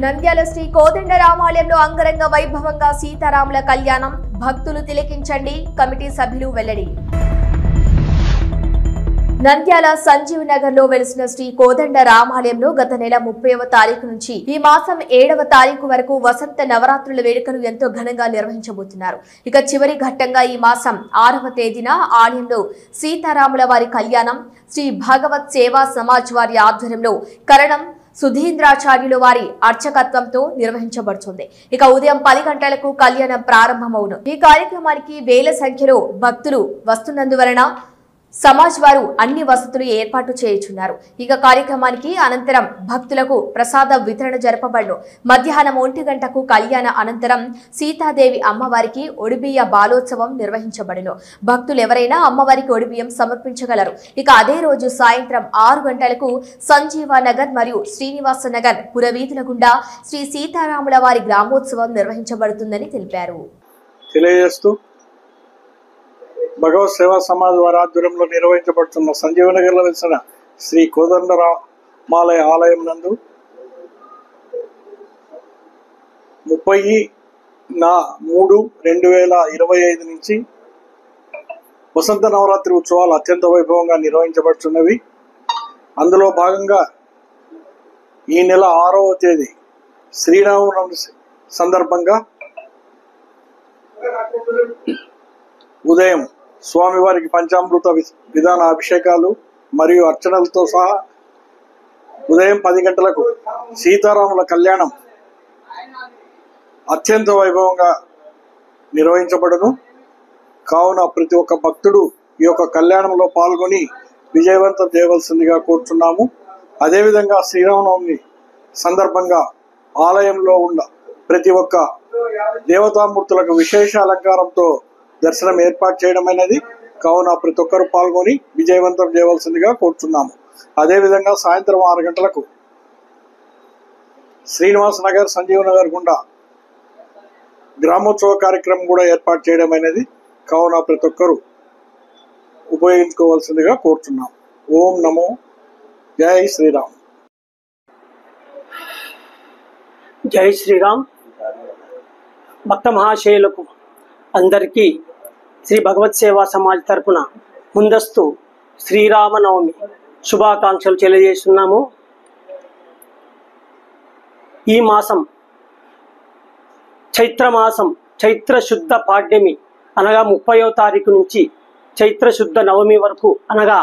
నంద్యాల శ్రీ కోదండరామాలయంలో అంగరంగ వైభవంగా సీతారాముల కళ్యాణం భక్తులు తిలకించండి కమిటీ సభ్యులు వెల్లడి. నంద్యాల సంజీవ్ నగర్ లో వెలిసిన శ్రీ కోదండరామాలయంలో గత నెల 30వ తారీఖు నుంచి ఈ మాసం 7వ తారీఖు వరకు వసంత నవరాత్రుల వేడుకలు ఎంతో ఘనంగా నిర్వహించబోతున్నారు. ఇక చివరి ఘట్టంగా ఈ మాసం 6వ తేదీన ఆలయంలో సీతారాముల వారి కళ్యాణం శ్రీ భగవత్ సేవా సమాజ్ వారి ఆధ్వర్యంలో కరణం సుధీంద్రాచార్యుల వారి అర్చకత్వంతో నిర్వహించబడుతుంది. ఇక ఉదయం 10 గంటలకు కళ్యాణం ప్రారంభమవును. ఈ కార్యక్రమానికి వేల సంఖ్యలో భక్తులు వస్తున్నందువలన సమాజ్ వారు అన్ని వసతులు ఏర్పాటు చేయుచున్నారు. ఇక కార్యక్రమానికి అనంతరం భక్తులకు ప్రసాద వితరణ జరపబడును. మధ్యాహ్నం 1 గంటకు కళ్యాణ అనంతరం సీతాదేవి అమ్మవారికి ఒడిబియ్య బాలోత్సవం నిర్వహించబడును. భక్తులు ఎవరైనా అమ్మవారికి ఒడిబియ్యం సమర్పించగలరు. ఇక అదే రోజు సాయంత్రం 6 గంటలకు సంజీవ నగర్ మరియు శ్రీనివాస నగర్ పురవీధుల గుండా శ్రీ సీతారాముల వారి గ్రామోత్సవం నిర్వహించబడుతుందని తెలిపారు. భగవత్ సేవా సమాజ్ వారి ఆధ్వర్యంలో నిర్వహించబడుతున్న సంజీవనగర్లో వెలిసిన శ్రీ కోదండరామాలయ ఆలయం నందు 30/3/2025 నుంచి వసంత నవరాత్రి ఉత్సవాలు అత్యంత వైభవంగా నిర్వహించబడుతున్నవి. అందులో భాగంగా ఈ నెల 6వ తేదీ శ్రీరామనవమి సందర్భంగా ఉదయం స్వామివారికి పంచామృత విధాన అభిషేకాలు మరియు అర్చనలతో సహా ఉదయం 10 గంటలకు సీతారాముల కళ్యాణం అత్యంత వైభవంగా నిర్వహించబడును. కావున ప్రతి ఒక్క భక్తుడు ఈ యొక్క కళ్యాణంలో పాల్గొని విజయవంతం చేయవలసిందిగా కోరుచున్నాము. అదేవిధంగా శ్రీరామనవమి సందర్భంగా ఆలయంలో ఉన్న ప్రతి ఒక్క దేవతామూర్తులకు విశేష అలంకారంతో దర్శనం ఏర్పాటు చేయడం అనేది. కావున ప్రతి ఒక్కరు పాల్గొని విజయవంతం చేయవలసిందిగా కోరుచున్నాము. అదేవిధంగా సాయంత్రం 6 గంటలకు శ్రీనివాస నగర్ సంజీవ్ నగర్ గుండా గ్రామోత్సవ కార్యక్రమం కూడా ఏర్పాటు చేయడం అనేది. కావున ప్రతి ఒక్కరు ఉపయోగించుకోవాల్సిందిగా కోరుచున్నాము. ఓం నమో జై శ్రీరామ్. జై శ్రీరామ్. భక్త మహాశయులకు అందరికీ శ్రీ భగవత్ సేవా సమాజ్ తరపున ముందస్తు శ్రీరామనవమి శుభాకాంక్షలు తెలియజేస్తున్నాము. ఈ మాసం చైత్రమాసం చైత్ర శుద్ధ పాడ్యమి అనగా 30వ తారీఖు నుంచి చైత్ర శుద్ధ నవమి వరకు అనగా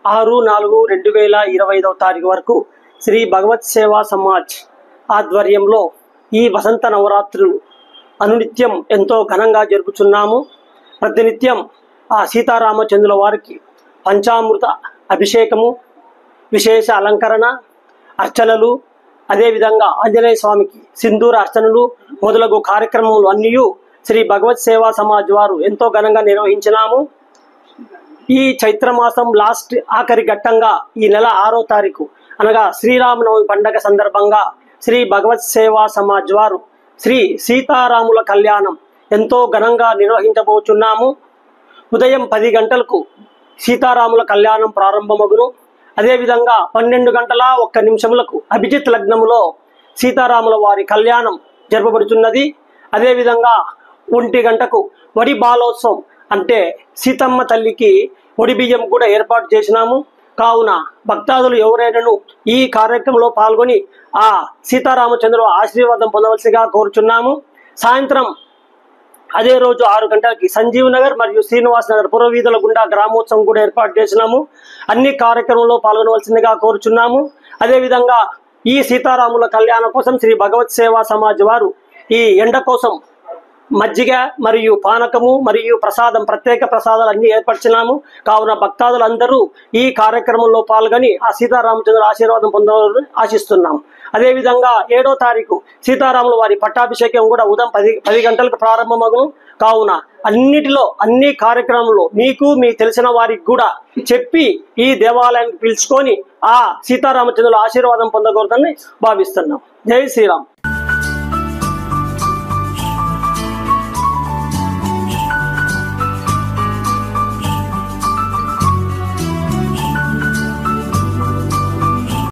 6/4/2025 తారీఖు వరకు శ్రీ భగవత్ సేవా సమాజ్ ఆధ్వర్యంలో ఈ వసంత నవరాత్రులు అనునిత్యం ఎంతో ఘనంగా జరుపుచున్నాము. ప్రతినిత్యం ఆ సీతారామచంద్రుల వారికి పంచామృత అభిషేకము, విశేష అలంకరణ, అర్చనలు, అదేవిధంగా ఆంజనేయ స్వామికి సింధూర అర్చనలు మొదలగు కార్యక్రమములు అన్నీ శ్రీ భగవత్ సేవా సమాజ్ వారు ఎంతో ఘనంగా నిర్వహించినాము. ఈ చైత్రమాసం ఆఖరి ఘట్టంగా ఈ నెల 6వ తారీఖు అనగా శ్రీరామనవమి పండగ సందర్భంగా శ్రీ భగవత్ సేవా సమాజ్ వారు శ్రీ సీతారాముల కళ్యాణం ఎంతో ఘనంగా నిర్వహించబోతున్నాము. ఉదయం 10 గంటలకు సీతారాముల కళ్యాణం ప్రారంభమగును. అదేవిధంగా 12:01 అభిజిత్ లగ్నములో సీతారాముల వారి కళ్యాణం జరపబడుతున్నది. అదేవిధంగా 1 గంటకు వడి బాలోత్సవం అంటే సీతమ్మ తల్లికి ఒడి బియ్యం కూడా ఏర్పాటు చేసినాము. కావున భక్తాదులు ఎవరైనాను ఈ కార్యక్రమంలో పాల్గొని ఆ సీతారామచంద్రుల ఆశీర్వాదం పొందవలసిగా కోరుచున్నాము. సాయంత్రం అదే రోజు 6 గంటలకి సంజీవ్ నగర్ మరియు శ్రీనివాస్ నగర్ పురవీధుల గుండా గ్రామోత్సవం కూడా ఏర్పాటు చేసినాము. అన్ని కార్యక్రమంలో పాల్గొనవలసిందిగా కోరుచున్నాము. అదేవిధంగా ఈ సీతారాముల కళ్యాణం కోసం శ్రీ భగవత్ సేవా సమాజ్ వారు ఈ ఎండ కోసం మజ్జిగ మరియు పానకము మరియు ప్రసాదం ప్రత్యేక ప్రసాదాలు అన్ని ఏర్పరిచినాము. కావున భక్తాదులందరూ ఈ కార్యక్రమంలో పాల్గొని ఆ సీతారామచంద్ర ఆశీర్వాదం పొందాలని ఆశిస్తున్నాం. అదేవిధంగా 7వ తారీఖు సీతారాముల వారి పట్టాభిషేకం కూడా ఉదయం 10 గంటలకు ప్రారంభమగును. కావున అన్ని కార్యక్రమంలో మీకు మీ తెలిసిన వారికి కూడా చెప్పి ఈ దేవాలయానికి పిలుచుకొని ఆ సీతారామచంద్రుల ఆశీర్వాదం పొందకూడదని భావిస్తున్నాం. జై శ్రీరామ్.